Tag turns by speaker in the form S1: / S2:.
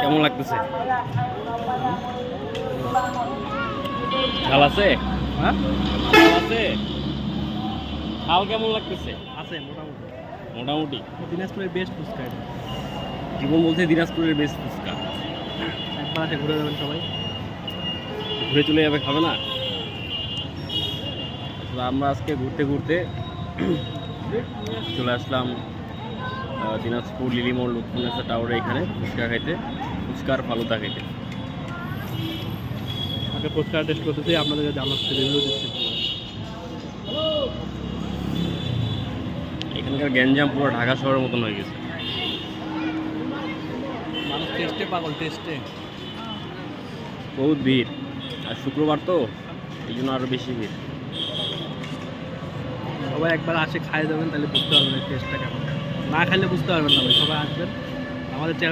S1: কেমন লাগতেছে? ঝাল আছে?
S2: হ্যাঁ
S1: ঝাল আছে? ঝাল কেমন লাগতেছে?
S2: আছে মোটামুটি।
S1: মোটামুটি।
S2: দিনাজপুরের বেস্ট ফুচকা এটা।
S1: জীবন বলছে দিনাজপুরের বেস্ট ফুচকা।
S2: একবার আসে ঘুরে যাবেন সবাই।
S1: ঘুরে চলে যাবে, খাবে না? আসলে আমরা আজকে ঘুরতে ঘুরতে চলে আসলাম দিনাজপুর লিলিমোড় লুৎফুন্নেসা টাওয়ারে, এখানে ফুচকা খাইতে, ফুচকার ফালুদা খাইতে।
S2: আগে ফুচকা টেস্ট করতেছি, আপনাদেরকে জানাচ্ছি, রিভিউ দিচ্ছি।
S1: এখানকার গ্যাঞ্জাম পুরো ঢাকা শহরের মতন হয়ে গেছে।
S2: মানুষ টেস্টে পাগল, টেস্টে।
S1: বহুত ভিড়, আর শুক্রবার তো এই জন্য আরও বেশি ভিড়।
S2: সবাই একবার আসে খাই দেবেন, তাহলে বুঝতে পারবেন টেস্টটা কেমন। না খাইলে বুঝতে পারবেন না ভাই, সবাই আসবেন আমাদের চ্যানেল